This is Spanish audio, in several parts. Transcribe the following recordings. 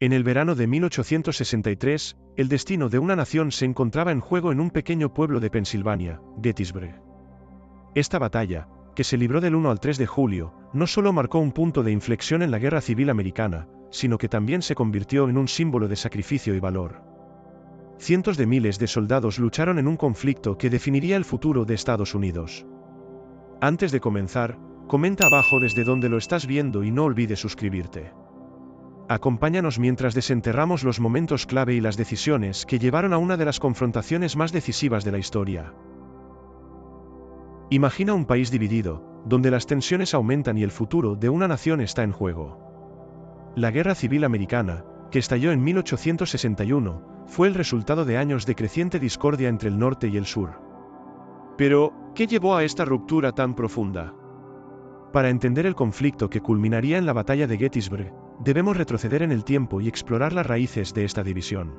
En el verano de 1863, el destino de una nación se encontraba en juego en un pequeño pueblo de Pensilvania, Gettysburg. Esta batalla, que se libró del 1 al 3 de julio, no solo marcó un punto de inflexión en la Guerra Civil Americana, sino que también se convirtió en un símbolo de sacrificio y valor. Cientos de miles de soldados lucharon en un conflicto que definiría el futuro de Estados Unidos. Antes de comenzar, comenta abajo desde donde lo estás viendo y no olvides suscribirte. Acompáñanos mientras desenterramos los momentos clave y las decisiones que llevaron a una de las confrontaciones más decisivas de la historia. Imagina un país dividido, donde las tensiones aumentan y el futuro de una nación está en juego. La Guerra Civil Americana, que estalló en 1861, fue el resultado de años de creciente discordia entre el norte y el sur. Pero, ¿qué llevó a esta ruptura tan profunda? Para entender el conflicto que culminaría en la batalla de Gettysburg, debemos retroceder en el tiempo y explorar las raíces de esta división.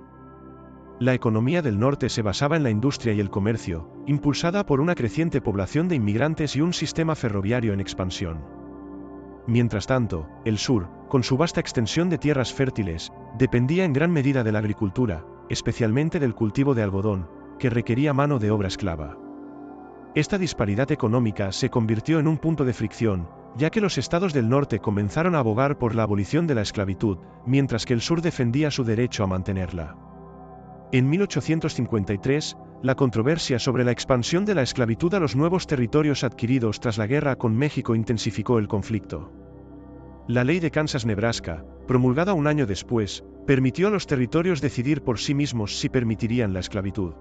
La economía del norte se basaba en la industria y el comercio, impulsada por una creciente población de inmigrantes y un sistema ferroviario en expansión. Mientras tanto, el sur, con su vasta extensión de tierras fértiles, dependía en gran medida de la agricultura, especialmente del cultivo de algodón, que requería mano de obra esclava. Esta disparidad económica se convirtió en un punto de fricción, ya que los estados del norte comenzaron a abogar por la abolición de la esclavitud, mientras que el sur defendía su derecho a mantenerla. En 1853, la controversia sobre la expansión de la esclavitud a los nuevos territorios adquiridos tras la guerra con México intensificó el conflicto. La ley de Kansas-Nebraska, promulgada un año después, permitió a los territorios decidir por sí mismos si permitirían la esclavitud.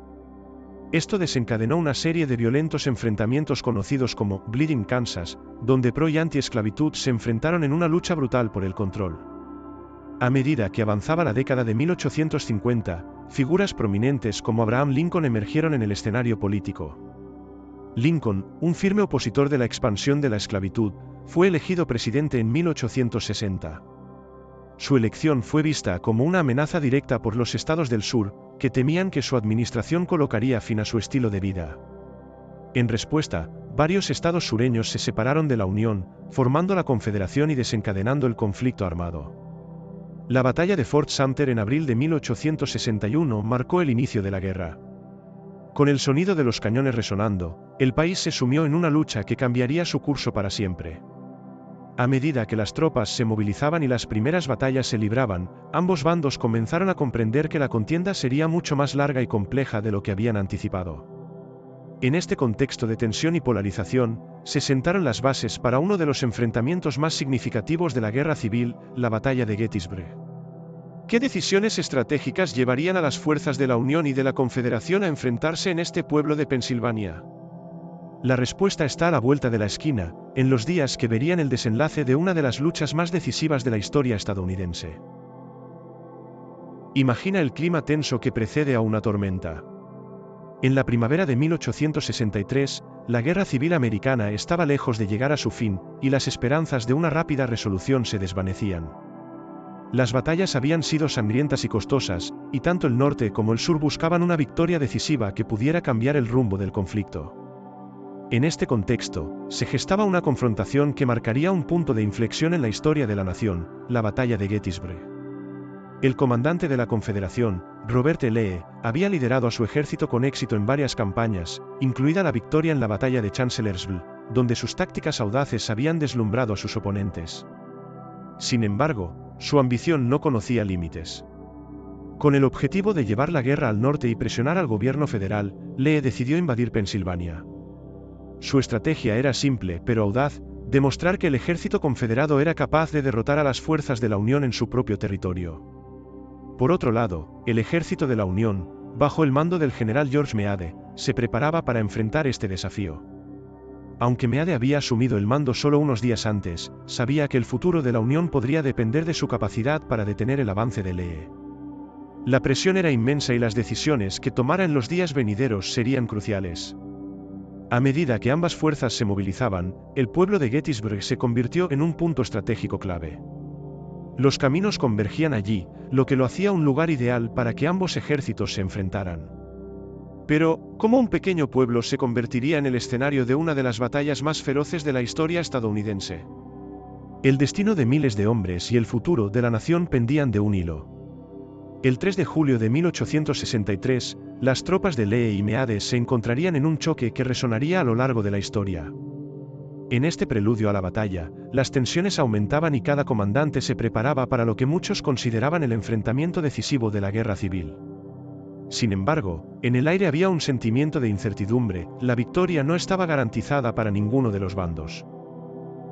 Esto desencadenó una serie de violentos enfrentamientos conocidos como Bleeding Kansas, donde pro y anti-esclavitud se enfrentaron en una lucha brutal por el control. A medida que avanzaba la década de 1850, figuras prominentes como Abraham Lincoln emergieron en el escenario político. Lincoln, un firme opositor de la expansión de la esclavitud, fue elegido presidente en 1860. Su elección fue vista como una amenaza directa por los estados del sur, que temían que su administración colocaría fin a su estilo de vida. En respuesta, varios estados sureños se separaron de la Unión, formando la Confederación y desencadenando el conflicto armado. La batalla de Fort Sumter en abril de 1861 marcó el inicio de la guerra. Con el sonido de los cañones resonando, el país se sumió en una lucha que cambiaría su curso para siempre. A medida que las tropas se movilizaban y las primeras batallas se libraban, ambos bandos comenzaron a comprender que la contienda sería mucho más larga y compleja de lo que habían anticipado. En este contexto de tensión y polarización, se sentaron las bases para uno de los enfrentamientos más significativos de la Guerra Civil, la Batalla de Gettysburg. ¿Qué decisiones estratégicas llevarían a las fuerzas de la Unión y de la Confederación a enfrentarse en este pueblo de Pensilvania? La respuesta está a la vuelta de la esquina, en los días que verían el desenlace de una de las luchas más decisivas de la historia estadounidense. Imagina el clima tenso que precede a una tormenta. En la primavera de 1863, la Guerra Civil Americana estaba lejos de llegar a su fin, y las esperanzas de una rápida resolución se desvanecían. Las batallas habían sido sangrientas y costosas, y tanto el norte como el sur buscaban una victoria decisiva que pudiera cambiar el rumbo del conflicto. En este contexto, se gestaba una confrontación que marcaría un punto de inflexión en la historia de la nación, la Batalla de Gettysburg. El comandante de la Confederación, Robert E. Lee, había liderado a su ejército con éxito en varias campañas, incluida la victoria en la Batalla de Chancellorsville, donde sus tácticas audaces habían deslumbrado a sus oponentes. Sin embargo, su ambición no conocía límites. Con el objetivo de llevar la guerra al norte y presionar al gobierno federal, Lee decidió invadir Pensilvania. Su estrategia era simple pero audaz: demostrar que el ejército confederado era capaz de derrotar a las fuerzas de la Unión en su propio territorio. Por otro lado, el ejército de la Unión, bajo el mando del general George Meade, se preparaba para enfrentar este desafío. Aunque Meade había asumido el mando solo unos días antes, sabía que el futuro de la Unión podría depender de su capacidad para detener el avance de Lee. La presión era inmensa y las decisiones que tomara en los días venideros serían cruciales. A medida que ambas fuerzas se movilizaban, el pueblo de Gettysburg se convirtió en un punto estratégico clave. Los caminos convergían allí, lo que lo hacía un lugar ideal para que ambos ejércitos se enfrentaran. Pero, ¿cómo un pequeño pueblo se convertiría en el escenario de una de las batallas más feroces de la historia estadounidense? El destino de miles de hombres y el futuro de la nación pendían de un hilo. El 3 de julio de 1863, las tropas de Lee y Meade se encontrarían en un choque que resonaría a lo largo de la historia. En este preludio a la batalla, las tensiones aumentaban y cada comandante se preparaba para lo que muchos consideraban el enfrentamiento decisivo de la guerra civil. Sin embargo, en el aire había un sentimiento de incertidumbre, la victoria no estaba garantizada para ninguno de los bandos.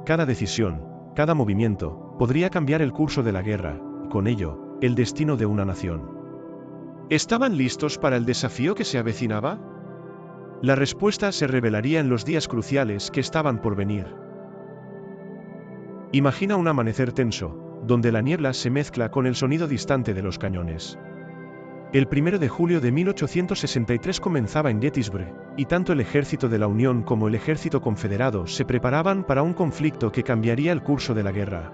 Cada decisión, cada movimiento, podría cambiar el curso de la guerra, y con ello, el destino de una nación. ¿Estaban listos para el desafío que se avecinaba? La respuesta se revelaría en los días cruciales que estaban por venir. Imagina un amanecer tenso, donde la niebla se mezcla con el sonido distante de los cañones. El 1 de julio de 1863 comenzaba en Gettysburg, y tanto el ejército de la Unión como el ejército confederado se preparaban para un conflicto que cambiaría el curso de la guerra.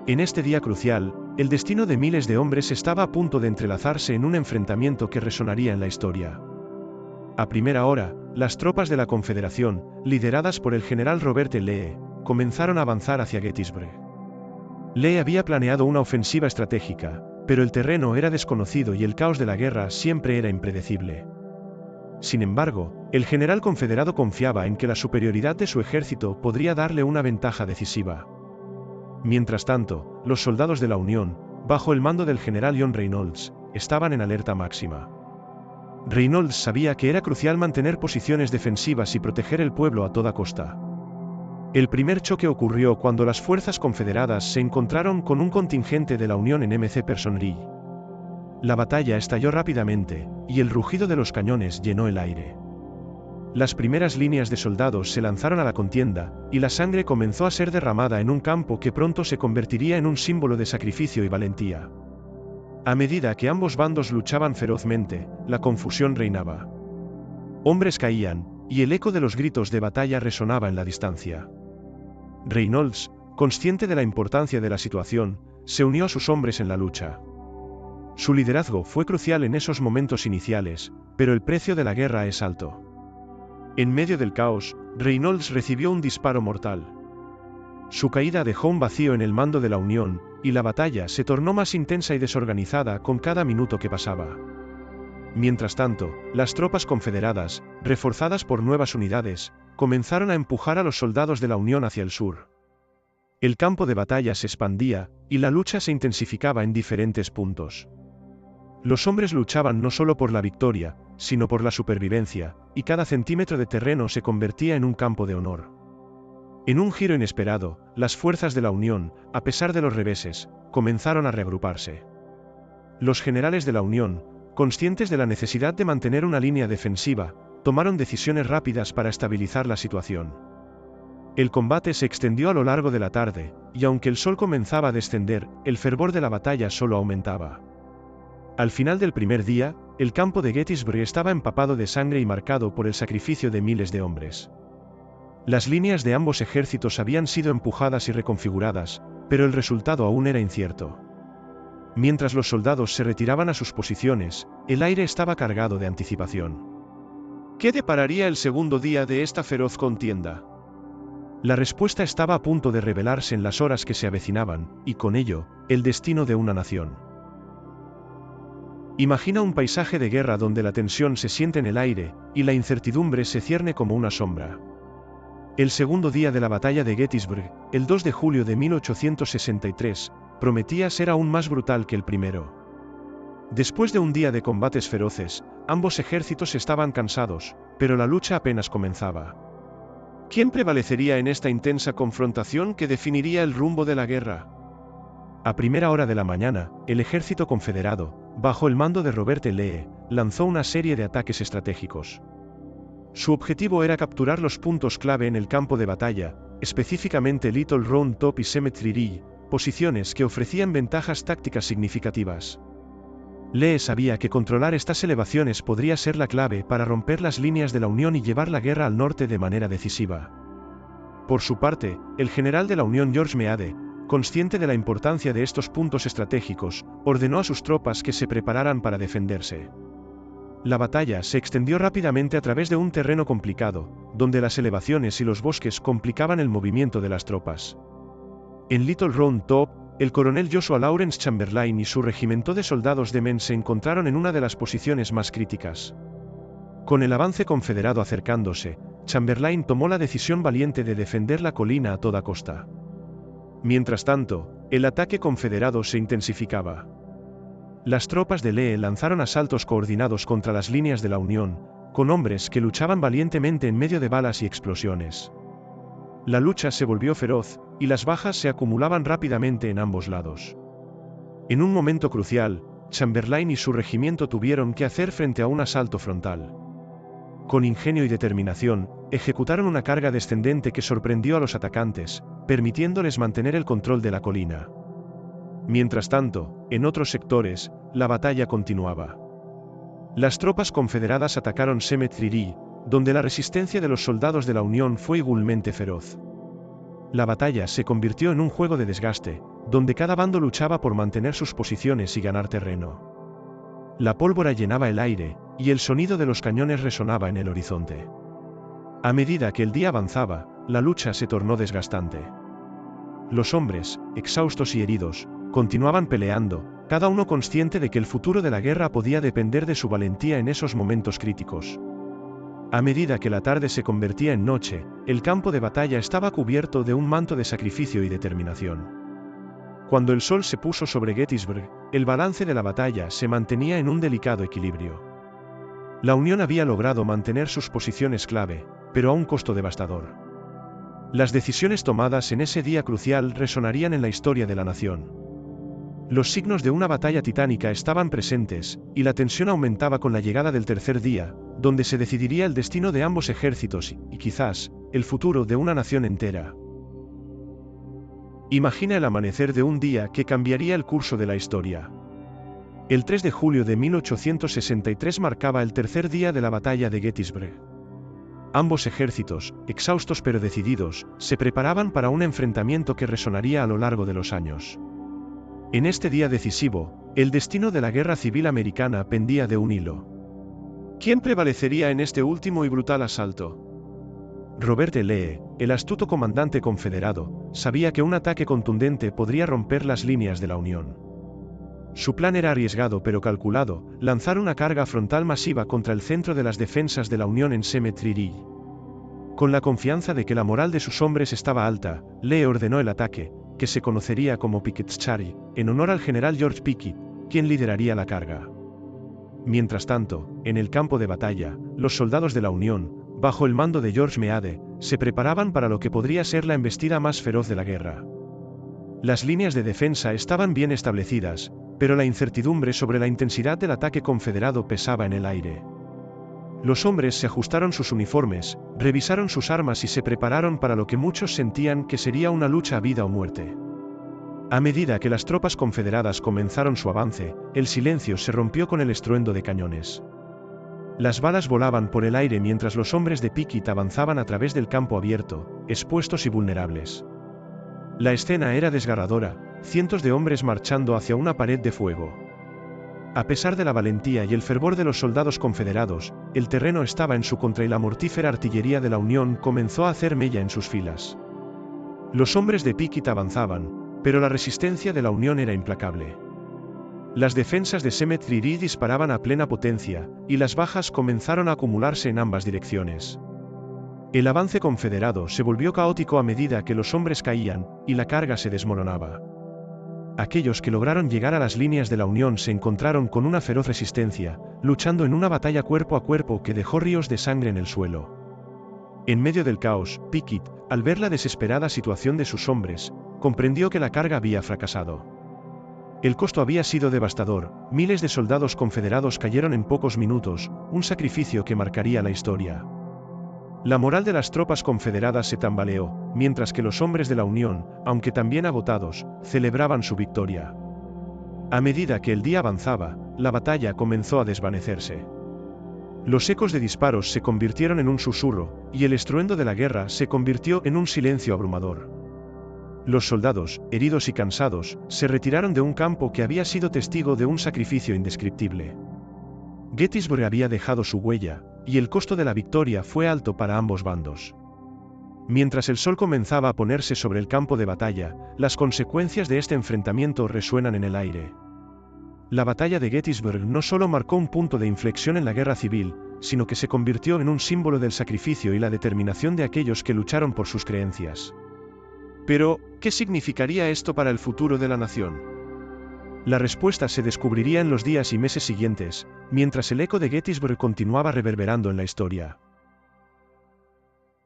En este día crucial, el destino de miles de hombres estaba a punto de entrelazarse en un enfrentamiento que resonaría en la historia. A primera hora, las tropas de la Confederación, lideradas por el general Robert E. Lee, comenzaron a avanzar hacia Gettysburg. Lee había planeado una ofensiva estratégica, pero el terreno era desconocido y el caos de la guerra siempre era impredecible. Sin embargo, el general confederado confiaba en que la superioridad de su ejército podría darle una ventaja decisiva. Mientras tanto, los soldados de la Unión, bajo el mando del general John Reynolds, estaban en alerta máxima. Reynolds sabía que era crucial mantener posiciones defensivas y proteger el pueblo a toda costa. El primer choque ocurrió cuando las fuerzas confederadas se encontraron con un contingente de la Unión en M.C. Personry. La batalla estalló rápidamente, y el rugido de los cañones llenó el aire. Las primeras líneas de soldados se lanzaron a la contienda, y la sangre comenzó a ser derramada en un campo que pronto se convertiría en un símbolo de sacrificio y valentía. A medida que ambos bandos luchaban ferozmente, la confusión reinaba. Hombres caían, y el eco de los gritos de batalla resonaba en la distancia. Reynolds, consciente de la importancia de la situación, se unió a sus hombres en la lucha. Su liderazgo fue crucial en esos momentos iniciales, pero el precio de la guerra es alto. En medio del caos, Reynolds recibió un disparo mortal. Su caída dejó un vacío en el mando de la Unión, y la batalla se tornó más intensa y desorganizada con cada minuto que pasaba. Mientras tanto, las tropas confederadas, reforzadas por nuevas unidades, comenzaron a empujar a los soldados de la Unión hacia el sur. El campo de batalla se expandía, y la lucha se intensificaba en diferentes puntos. Los hombres luchaban no solo por la victoria, sino por la supervivencia, y cada centímetro de terreno se convertía en un campo de honor. En un giro inesperado, las fuerzas de la Unión, a pesar de los reveses, comenzaron a reagruparse. Los generales de la Unión, conscientes de la necesidad de mantener una línea defensiva, tomaron decisiones rápidas para estabilizar la situación. El combate se extendió a lo largo de la tarde, y aunque el sol comenzaba a descender, el fervor de la batalla solo aumentaba. Al final del primer día, el campo de Gettysburg estaba empapado de sangre y marcado por el sacrificio de miles de hombres. Las líneas de ambos ejércitos habían sido empujadas y reconfiguradas, pero el resultado aún era incierto. Mientras los soldados se retiraban a sus posiciones, el aire estaba cargado de anticipación. ¿Qué depararía el segundo día de esta feroz contienda? La respuesta estaba a punto de revelarse en las horas que se avecinaban, y con ello, el destino de una nación. Imagina un paisaje de guerra donde la tensión se siente en el aire, y la incertidumbre se cierne como una sombra. El segundo día de la batalla de Gettysburg, el 2 de julio de 1863, prometía ser aún más brutal que el primero. Después de un día de combates feroces, ambos ejércitos estaban cansados, pero la lucha apenas comenzaba. ¿Quién prevalecería en esta intensa confrontación que definiría el rumbo de la guerra? A primera hora de la mañana, el ejército confederado, bajo el mando de Robert E. Lee, lanzó una serie de ataques estratégicos. Su objetivo era capturar los puntos clave en el campo de batalla, específicamente Little Round Top y Cemetery Ridge, posiciones que ofrecían ventajas tácticas significativas. Lee sabía que controlar estas elevaciones podría ser la clave para romper las líneas de la Unión y llevar la guerra al norte de manera decisiva. Por su parte, el general de la Unión George Meade, consciente de la importancia de estos puntos estratégicos, ordenó a sus tropas que se prepararan para defenderse. La batalla se extendió rápidamente a través de un terreno complicado, donde las elevaciones y los bosques complicaban el movimiento de las tropas. En Little Round Top, el coronel Joshua Lawrence Chamberlain y su regimiento de soldados de Maine se encontraron en una de las posiciones más críticas. Con el avance confederado acercándose, Chamberlain tomó la decisión valiente de defender la colina a toda costa. Mientras tanto, el ataque confederado se intensificaba. Las tropas de Lee lanzaron asaltos coordinados contra las líneas de la Unión, con hombres que luchaban valientemente en medio de balas y explosiones. La lucha se volvió feroz, y las bajas se acumulaban rápidamente en ambos lados. En un momento crucial, Chamberlain y su regimiento tuvieron que hacer frente a un asalto frontal. Con ingenio y determinación, ejecutaron una carga descendente que sorprendió a los atacantes, permitiéndoles mantener el control de la colina. Mientras tanto, en otros sectores, la batalla continuaba. Las tropas confederadas atacaron Cemetery Ridge, donde la resistencia de los soldados de la Unión fue igualmente feroz. La batalla se convirtió en un juego de desgaste, donde cada bando luchaba por mantener sus posiciones y ganar terreno. La pólvora llenaba el aire, y el sonido de los cañones resonaba en el horizonte. A medida que el día avanzaba, la lucha se tornó desgastante. Los hombres, exhaustos y heridos, continuaban peleando, cada uno consciente de que el futuro de la guerra podía depender de su valentía en esos momentos críticos. A medida que la tarde se convertía en noche, el campo de batalla estaba cubierto de un manto de sacrificio y determinación. Cuando el sol se puso sobre Gettysburg, el balance de la batalla se mantenía en un delicado equilibrio. La Unión había logrado mantener sus posiciones clave, pero a un costo devastador. Las decisiones tomadas en ese día crucial resonarían en la historia de la nación. Los signos de una batalla titánica estaban presentes, y la tensión aumentaba con la llegada del tercer día, donde se decidiría el destino de ambos ejércitos y, quizás, el futuro de una nación entera. Imagina el amanecer de un día que cambiaría el curso de la historia. El 3 de julio de 1863 marcaba el tercer día de la batalla de Gettysburg. Ambos ejércitos, exhaustos pero decididos, se preparaban para un enfrentamiento que resonaría a lo largo de los años. En este día decisivo, el destino de la guerra civil americana pendía de un hilo. ¿Quién prevalecería en este último y brutal asalto? Robert E. Lee, el astuto comandante confederado, sabía que un ataque contundente podría romper las líneas de la Unión. Su plan era arriesgado pero calculado: lanzar una carga frontal masiva contra el centro de las defensas de la Unión en Cemetery Ridge. Con la confianza de que la moral de sus hombres estaba alta, Lee ordenó el ataque, que se conocería como Pickett's Charge, en honor al general George Pickett, quien lideraría la carga. Mientras tanto, en el campo de batalla, los soldados de la Unión, bajo el mando de George Meade, se preparaban para lo que podría ser la embestida más feroz de la guerra. Las líneas de defensa estaban bien establecidas, pero la incertidumbre sobre la intensidad del ataque confederado pesaba en el aire. Los hombres se ajustaron sus uniformes, revisaron sus armas y se prepararon para lo que muchos sentían que sería una lucha a vida o muerte. A medida que las tropas confederadas comenzaron su avance, el silencio se rompió con el estruendo de cañones. Las balas volaban por el aire mientras los hombres de Pickett avanzaban a través del campo abierto, expuestos y vulnerables. La escena era desgarradora, cientos de hombres marchando hacia una pared de fuego. A pesar de la valentía y el fervor de los soldados confederados, el terreno estaba en su contra y la mortífera artillería de la Unión comenzó a hacer mella en sus filas. Los hombres de Pickett avanzaban, pero la resistencia de la Unión era implacable. Las defensas de Cemetery Ridge disparaban a plena potencia, y las bajas comenzaron a acumularse en ambas direcciones. El avance confederado se volvió caótico a medida que los hombres caían, y la carga se desmoronaba. Aquellos que lograron llegar a las líneas de la Unión se encontraron con una feroz resistencia, luchando en una batalla cuerpo a cuerpo que dejó ríos de sangre en el suelo. En medio del caos, Pickett, al ver la desesperada situación de sus hombres, comprendió que la carga había fracasado. El costo había sido devastador: miles de soldados confederados cayeron en pocos minutos, un sacrificio que marcaría la historia. La moral de las tropas confederadas se tambaleó, mientras que los hombres de la Unión, aunque también agotados, celebraban su victoria. A medida que el día avanzaba, la batalla comenzó a desvanecerse. Los ecos de disparos se convirtieron en un susurro, y el estruendo de la guerra se convirtió en un silencio abrumador. Los soldados, heridos y cansados, se retiraron de un campo que había sido testigo de un sacrificio indescriptible. Gettysburg había dejado su huella, y el costo de la victoria fue alto para ambos bandos. Mientras el sol comenzaba a ponerse sobre el campo de batalla, las consecuencias de este enfrentamiento resuenan en el aire. La batalla de Gettysburg no solo marcó un punto de inflexión en la guerra civil, sino que se convirtió en un símbolo del sacrificio y la determinación de aquellos que lucharon por sus creencias. Pero, ¿qué significaría esto para el futuro de la nación? La respuesta se descubriría en los días y meses siguientes, mientras el eco de Gettysburg continuaba reverberando en la historia.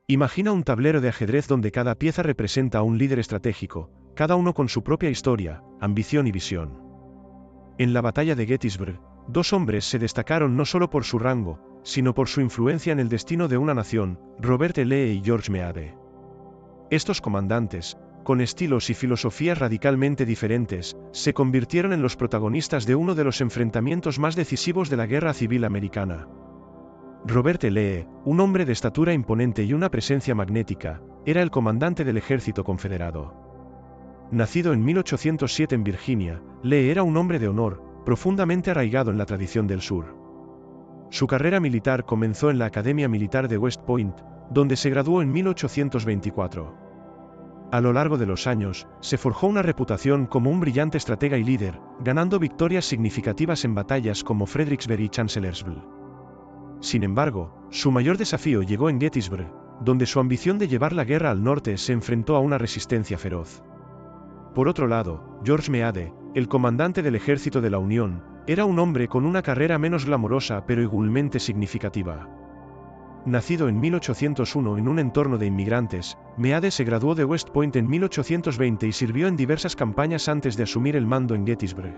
Imagina un tablero de ajedrez donde cada pieza representa a un líder estratégico, cada uno con su propia historia, ambición y visión. En la batalla de Gettysburg, dos hombres se destacaron no solo por su rango, sino por su influencia en el destino de una nación, Robert E. Lee y George Meade. Estos comandantes, con estilos y filosofías radicalmente diferentes, se convirtieron en los protagonistas de uno de los enfrentamientos más decisivos de la Guerra Civil Americana. Robert E. Lee, un hombre de estatura imponente y una presencia magnética, era el comandante del ejército confederado. Nacido en 1807 en Virginia, Lee era un hombre de honor, profundamente arraigado en la tradición del sur. Su carrera militar comenzó en la Academia Militar de West Point, donde se graduó en 1824. A lo largo de los años, se forjó una reputación como un brillante estratega y líder, ganando victorias significativas en batallas como Fredericksburg y Chancellorsville. Sin embargo, su mayor desafío llegó en Gettysburg, donde su ambición de llevar la guerra al norte se enfrentó a una resistencia feroz. Por otro lado, George Meade, el comandante del ejército de la Unión, era un hombre con una carrera menos glamorosa pero igualmente significativa. Nacido en 1801 en un entorno de inmigrantes, Meade se graduó de West Point en 1820 y sirvió en diversas campañas antes de asumir el mando en Gettysburg.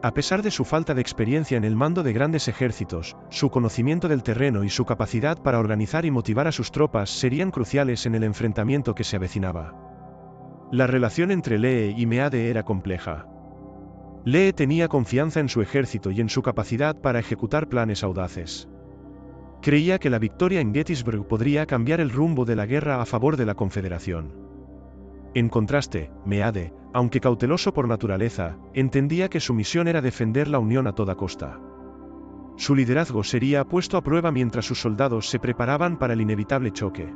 A pesar de su falta de experiencia en el mando de grandes ejércitos, su conocimiento del terreno y su capacidad para organizar y motivar a sus tropas serían cruciales en el enfrentamiento que se avecinaba. La relación entre Lee y Meade era compleja. Lee tenía confianza en su ejército y en su capacidad para ejecutar planes audaces. Creía que la victoria en Gettysburg podría cambiar el rumbo de la guerra a favor de la Confederación. En contraste, Meade, aunque cauteloso por naturaleza, entendía que su misión era defender la Unión a toda costa. Su liderazgo sería puesto a prueba mientras sus soldados se preparaban para el inevitable choque.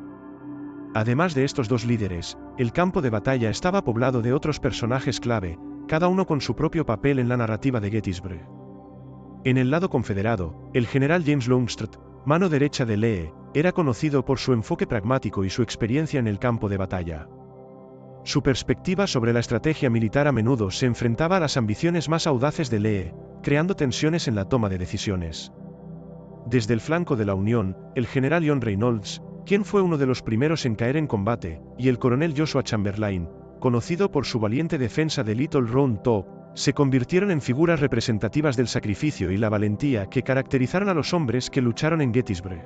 Además de estos dos líderes, el campo de batalla estaba poblado de otros personajes clave, cada uno con su propio papel en la narrativa de Gettysburg. En el lado confederado, el general James Longstreet, mano derecha de Lee, era conocido por su enfoque pragmático y su experiencia en el campo de batalla. Su perspectiva sobre la estrategia militar a menudo se enfrentaba a las ambiciones más audaces de Lee, creando tensiones en la toma de decisiones. Desde el flanco de la Unión, el general John Reynolds, quien fue uno de los primeros en caer en combate, y el coronel Joshua Chamberlain, conocido por su valiente defensa de Little Round Top, se convirtieron en figuras representativas del sacrificio y la valentía que caracterizaron a los hombres que lucharon en Gettysburg.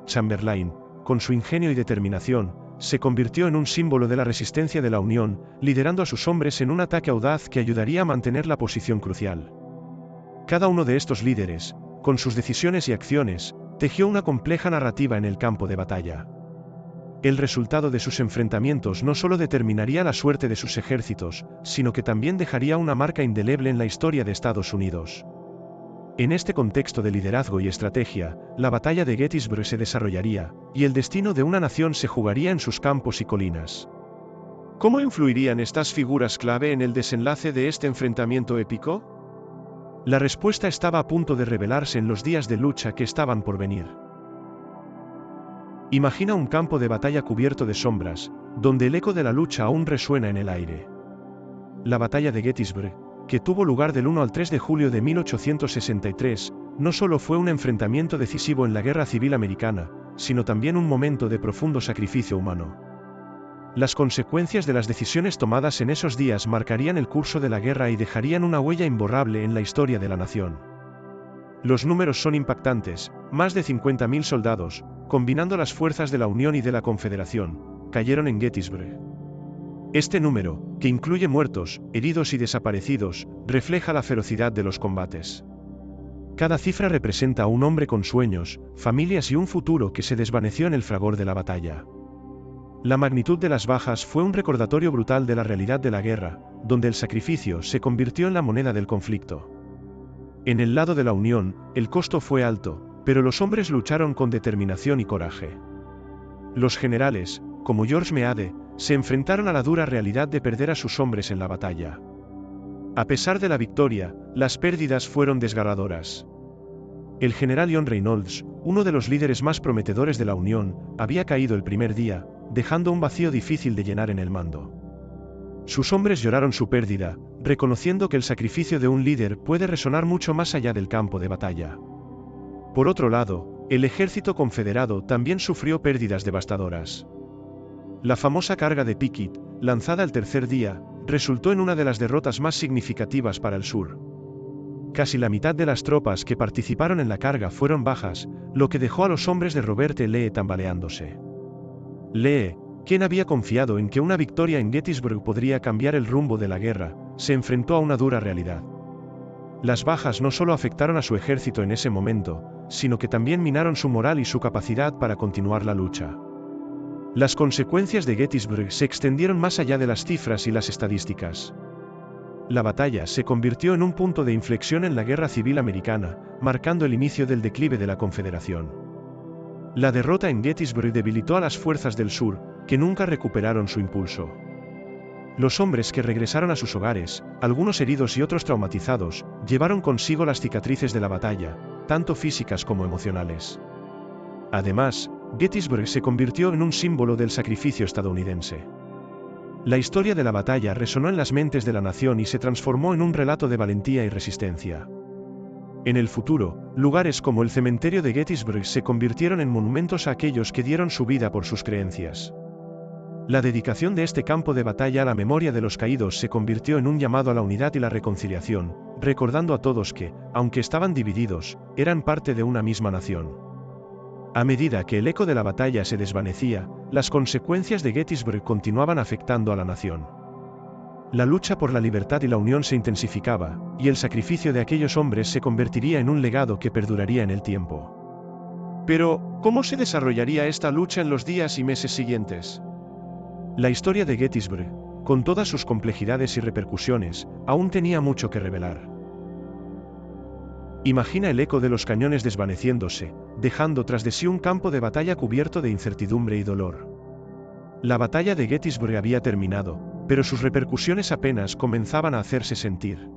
Chamberlain, con su ingenio y determinación, se convirtió en un símbolo de la resistencia de la Unión, liderando a sus hombres en un ataque audaz que ayudaría a mantener la posición crucial. Cada uno de estos líderes, con sus decisiones y acciones, tejió una compleja narrativa en el campo de batalla. El resultado de sus enfrentamientos no solo determinaría la suerte de sus ejércitos, sino que también dejaría una marca indeleble en la historia de Estados Unidos. En este contexto de liderazgo y estrategia, la batalla de Gettysburg se desarrollaría, y el destino de una nación se jugaría en sus campos y colinas. ¿Cómo influirían estas figuras clave en el desenlace de este enfrentamiento épico? La respuesta estaba a punto de revelarse en los días de lucha que estaban por venir. Imagina un campo de batalla cubierto de sombras, donde el eco de la lucha aún resuena en el aire. La batalla de Gettysburg, que tuvo lugar del 1 al 3 de julio de 1863, no solo fue un enfrentamiento decisivo en la Guerra Civil Americana, sino también un momento de profundo sacrificio humano. Las consecuencias de las decisiones tomadas en esos días marcarían el curso de la guerra y dejarían una huella imborrable en la historia de la nación. Los números son impactantes: más de 50.000 soldados, combinando las fuerzas de la Unión y de la Confederación, cayeron en Gettysburg. Este número, que incluye muertos, heridos y desaparecidos, refleja la ferocidad de los combates. Cada cifra representa a un hombre con sueños, familias y un futuro que se desvaneció en el fragor de la batalla. La magnitud de las bajas fue un recordatorio brutal de la realidad de la guerra, donde el sacrificio se convirtió en la moneda del conflicto. En el lado de la Unión, el costo fue alto, pero los hombres lucharon con determinación y coraje. Los generales, como George Meade, se enfrentaron a la dura realidad de perder a sus hombres en la batalla. A pesar de la victoria, las pérdidas fueron desgarradoras. El general John Reynolds, uno de los líderes más prometedores de la Unión, había caído el primer día, dejando un vacío difícil de llenar en el mando. Sus hombres lloraron su pérdida, reconociendo que el sacrificio de un líder puede resonar mucho más allá del campo de batalla. Por otro lado, el ejército confederado también sufrió pérdidas devastadoras. La famosa carga de Pickett, lanzada el tercer día, resultó en una de las derrotas más significativas para el sur. Casi la mitad de las tropas que participaron en la carga fueron bajas, lo que dejó a los hombres de Robert E. Lee tambaleándose. Lee, quien había confiado en que una victoria en Gettysburg podría cambiar el rumbo de la guerra, se enfrentó a una dura realidad. Las bajas no solo afectaron a su ejército en ese momento, sino que también minaron su moral y su capacidad para continuar la lucha. Las consecuencias de Gettysburg se extendieron más allá de las cifras y las estadísticas. La batalla se convirtió en un punto de inflexión en la Guerra Civil Americana, marcando el inicio del declive de la Confederación. La derrota en Gettysburg debilitó a las fuerzas del sur, que nunca recuperaron su impulso. Los hombres que regresaron a sus hogares, algunos heridos y otros traumatizados, llevaron consigo las cicatrices de la batalla, tanto físicas como emocionales. Además, Gettysburg se convirtió en un símbolo del sacrificio estadounidense. La historia de la batalla resonó en las mentes de la nación y se transformó en un relato de valentía y resistencia. En el futuro, lugares como el cementerio de Gettysburg se convirtieron en monumentos a aquellos que dieron su vida por sus creencias. La dedicación de este campo de batalla a la memoria de los caídos se convirtió en un llamado a la unidad y la reconciliación, recordando a todos que, aunque estaban divididos, eran parte de una misma nación. A medida que el eco de la batalla se desvanecía, las consecuencias de Gettysburg continuaban afectando a la nación. La lucha por la libertad y la unión se intensificaba, y el sacrificio de aquellos hombres se convertiría en un legado que perduraría en el tiempo. Pero, ¿cómo se desarrollaría esta lucha en los días y meses siguientes? La historia de Gettysburg, con todas sus complejidades y repercusiones, aún tenía mucho que revelar. Imagina el eco de los cañones desvaneciéndose, dejando tras de sí un campo de batalla cubierto de incertidumbre y dolor. La batalla de Gettysburg había terminado, pero sus repercusiones apenas comenzaban a hacerse sentir.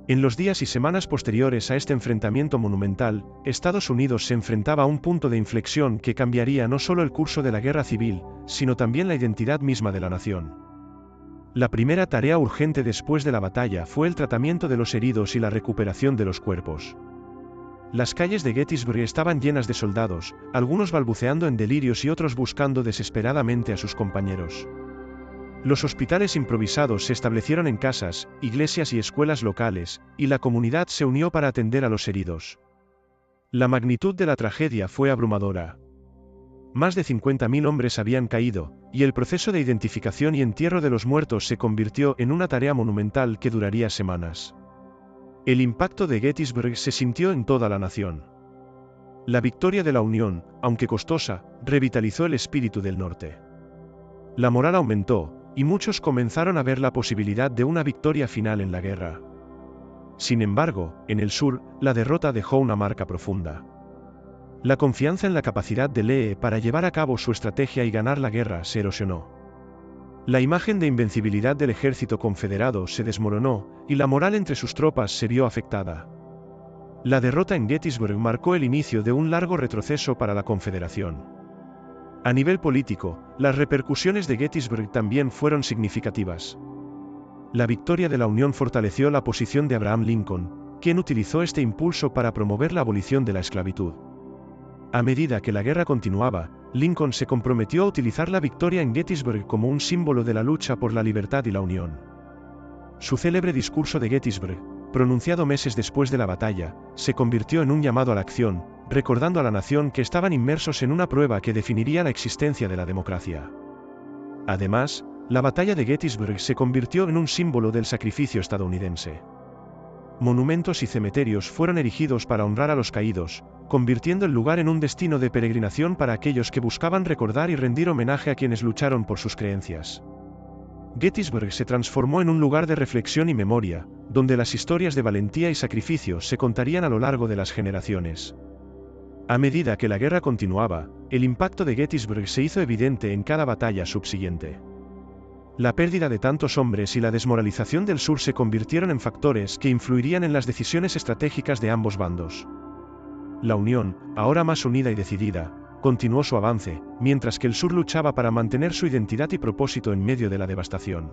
En los días y semanas posteriores a este enfrentamiento monumental, Estados Unidos se enfrentaba a un punto de inflexión que cambiaría no solo el curso de la guerra civil, sino también la identidad misma de la nación. La primera tarea urgente después de la batalla fue el tratamiento de los heridos y la recuperación de los cuerpos. Las calles de Gettysburg estaban llenas de soldados, algunos balbuceando en delirios y otros buscando desesperadamente a sus compañeros. Los hospitales improvisados se establecieron en casas, iglesias y escuelas locales, y la comunidad se unió para atender a los heridos. La magnitud de la tragedia fue abrumadora. Más de 50.000 hombres habían caído, y el proceso de identificación y entierro de los muertos se convirtió en una tarea monumental que duraría semanas. El impacto de Gettysburg se sintió en toda la nación. La victoria de la Unión, aunque costosa, revitalizó el espíritu del norte. La moral aumentó, y muchos comenzaron a ver la posibilidad de una victoria final en la guerra. Sin embargo, en el sur, la derrota dejó una marca profunda. La confianza en la capacidad de Lee para llevar a cabo su estrategia y ganar la guerra se erosionó. La imagen de invencibilidad del ejército confederado se desmoronó, y la moral entre sus tropas se vio afectada. La derrota en Gettysburg marcó el inicio de un largo retroceso para la Confederación. A nivel político, las repercusiones de Gettysburg también fueron significativas. La victoria de la Unión fortaleció la posición de Abraham Lincoln, quien utilizó este impulso para promover la abolición de la esclavitud. A medida que la guerra continuaba, Lincoln se comprometió a utilizar la victoria en Gettysburg como un símbolo de la lucha por la libertad y la unión. Su célebre discurso de Gettysburg, pronunciado meses después de la batalla, se convirtió en un llamado a la acción, recordando a la nación que estaban inmersos en una prueba que definiría la existencia de la democracia. Además, la batalla de Gettysburg se convirtió en un símbolo del sacrificio estadounidense. Monumentos y cementerios fueron erigidos para honrar a los caídos, convirtiendo el lugar en un destino de peregrinación para aquellos que buscaban recordar y rendir homenaje a quienes lucharon por sus creencias. Gettysburg se transformó en un lugar de reflexión y memoria, donde las historias de valentía y sacrificio se contarían a lo largo de las generaciones. A medida que la guerra continuaba, el impacto de Gettysburg se hizo evidente en cada batalla subsiguiente. La pérdida de tantos hombres y la desmoralización del sur se convirtieron en factores que influirían en las decisiones estratégicas de ambos bandos. La Unión, ahora más unida y decidida, continuó su avance, mientras que el sur luchaba para mantener su identidad y propósito en medio de la devastación.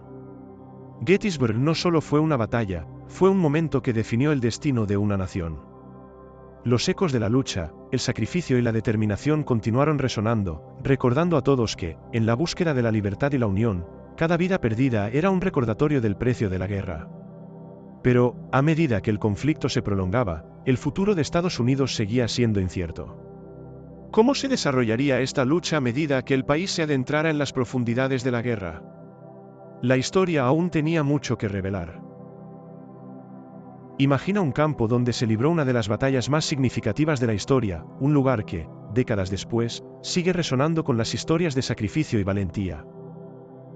Gettysburg no solo fue una batalla, fue un momento que definió el destino de una nación. Los ecos de la lucha, el sacrificio y la determinación continuaron resonando, recordando a todos que, en la búsqueda de la libertad y la unión, cada vida perdida era un recordatorio del precio de la guerra. Pero, a medida que el conflicto se prolongaba, el futuro de Estados Unidos seguía siendo incierto. ¿Cómo se desarrollaría esta lucha a medida que el país se adentrara en las profundidades de la guerra? La historia aún tenía mucho que revelar. Imagina un campo donde se libró una de las batallas más significativas de la historia, un lugar que, décadas después, sigue resonando con las historias de sacrificio y valentía.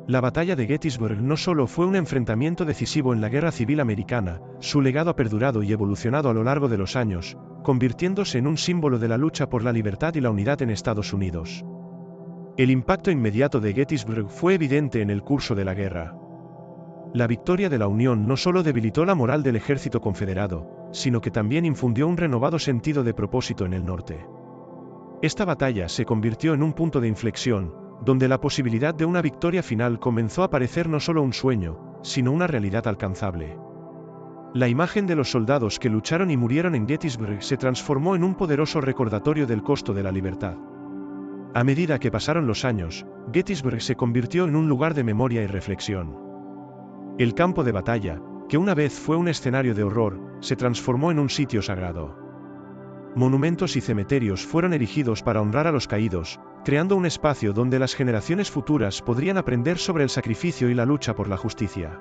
La batalla de Gettysburg no solo fue un enfrentamiento decisivo en la Guerra Civil Americana, su legado ha perdurado y evolucionado a lo largo de los años, convirtiéndose en un símbolo de la lucha por la libertad y la unidad en Estados Unidos. El impacto inmediato de Gettysburg fue evidente en el curso de la guerra. La victoria de la Unión no solo debilitó la moral del ejército confederado, sino que también infundió un renovado sentido de propósito en el norte. Esta batalla se convirtió en un punto de inflexión, donde la posibilidad de una victoria final comenzó a parecer no solo un sueño, sino una realidad alcanzable. La imagen de los soldados que lucharon y murieron en Gettysburg se transformó en un poderoso recordatorio del costo de la libertad. A medida que pasaron los años, Gettysburg se convirtió en un lugar de memoria y reflexión. El campo de batalla, que una vez fue un escenario de horror, se transformó en un sitio sagrado. Monumentos y cementerios fueron erigidos para honrar a los caídos, creando un espacio donde las generaciones futuras podrían aprender sobre el sacrificio y la lucha por la justicia.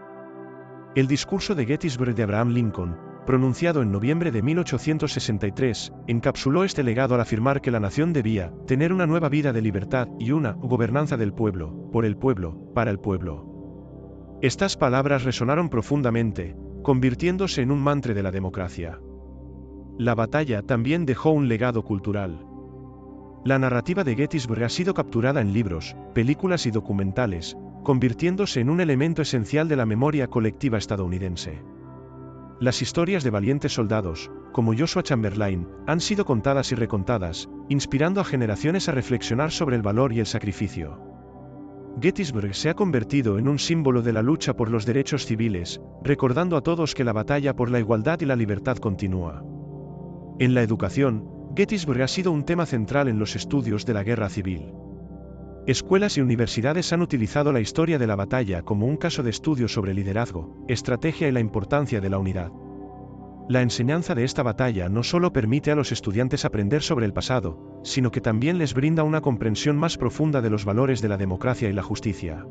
El discurso de Gettysburg de Abraham Lincoln, pronunciado en noviembre de 1863, encapsuló este legado al afirmar que la nación debía tener una nueva vida de libertad y una gobernanza del pueblo, por el pueblo, para el pueblo. Estas palabras resonaron profundamente, convirtiéndose en un mantra de la democracia. La batalla también dejó un legado cultural. La narrativa de Gettysburg ha sido capturada en libros, películas y documentales, convirtiéndose en un elemento esencial de la memoria colectiva estadounidense. Las historias de valientes soldados, como Joshua Chamberlain, han sido contadas y recontadas, inspirando a generaciones a reflexionar sobre el valor y el sacrificio. Gettysburg se ha convertido en un símbolo de la lucha por los derechos civiles, recordando a todos que la batalla por la igualdad y la libertad continúa. En la educación, Gettysburg ha sido un tema central en los estudios de la guerra civil. Escuelas y universidades han utilizado la historia de la batalla como un caso de estudio sobre liderazgo, estrategia y la importancia de la unidad. La enseñanza de esta batalla no solo permite a los estudiantes aprender sobre el pasado, sino que también les brinda una comprensión más profunda de los valores de la democracia y la justicia.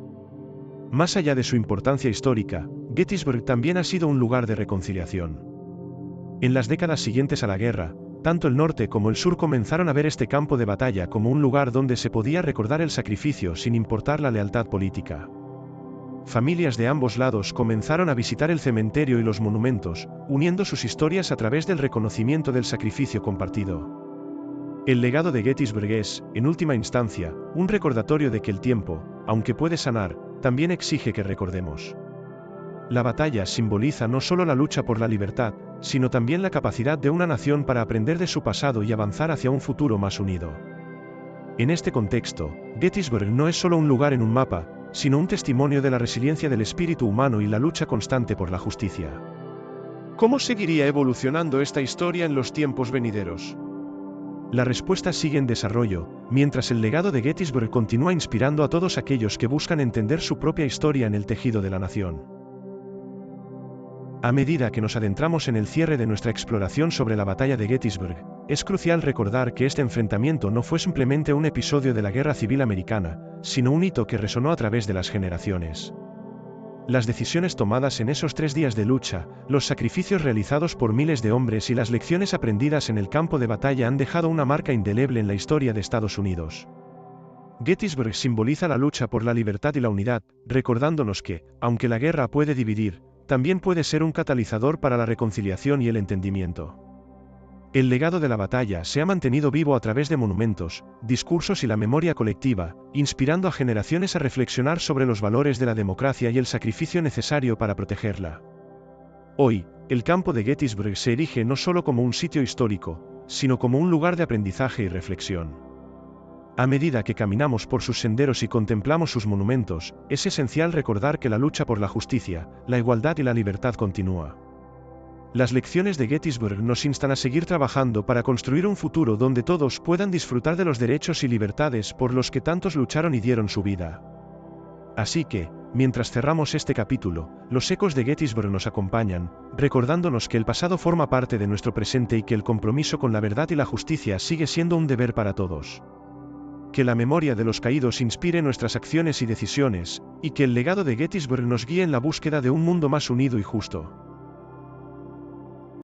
Más allá de su importancia histórica, Gettysburg también ha sido un lugar de reconciliación. En las décadas siguientes a la guerra, tanto el norte como el sur comenzaron a ver este campo de batalla como un lugar donde se podía recordar el sacrificio sin importar la lealtad política. Familias de ambos lados comenzaron a visitar el cementerio y los monumentos, uniendo sus historias a través del reconocimiento del sacrificio compartido. El legado de Gettysburg es, en última instancia, un recordatorio de que el tiempo, aunque puede sanar, también exige que recordemos. La batalla simboliza no solo la lucha por la libertad, sino también la capacidad de una nación para aprender de su pasado y avanzar hacia un futuro más unido. En este contexto, Gettysburg no es solo un lugar en un mapa, sino un testimonio de la resiliencia del espíritu humano y la lucha constante por la justicia. ¿Cómo seguiría evolucionando esta historia en los tiempos venideros? La respuesta sigue en desarrollo, mientras el legado de Gettysburg continúa inspirando a todos aquellos que buscan entender su propia historia en el tejido de la nación. A medida que nos adentramos en el cierre de nuestra exploración sobre la batalla de Gettysburg, es crucial recordar que este enfrentamiento no fue simplemente un episodio de la Guerra Civil Americana, sino un hito que resonó a través de las generaciones. Las decisiones tomadas en esos 3 días de lucha, los sacrificios realizados por miles de hombres y las lecciones aprendidas en el campo de batalla han dejado una marca indeleble en la historia de Estados Unidos. Gettysburg simboliza la lucha por la libertad y la unidad, recordándonos que, aunque la guerra puede dividir, también puede ser un catalizador para la reconciliación y el entendimiento. El legado de la batalla se ha mantenido vivo a través de monumentos, discursos y la memoria colectiva, inspirando a generaciones a reflexionar sobre los valores de la democracia y el sacrificio necesario para protegerla. Hoy, el campo de Gettysburg se erige no solo como un sitio histórico, sino como un lugar de aprendizaje y reflexión. A medida que caminamos por sus senderos y contemplamos sus monumentos, es esencial recordar que la lucha por la justicia, la igualdad y la libertad continúa. Las lecciones de Gettysburg nos instan a seguir trabajando para construir un futuro donde todos puedan disfrutar de los derechos y libertades por los que tantos lucharon y dieron su vida. Así que, mientras cerramos este capítulo, los ecos de Gettysburg nos acompañan, recordándonos que el pasado forma parte de nuestro presente y que el compromiso con la verdad y la justicia sigue siendo un deber para todos. Que la memoria de los caídos inspire nuestras acciones y decisiones, y que el legado de Gettysburg nos guíe en la búsqueda de un mundo más unido y justo.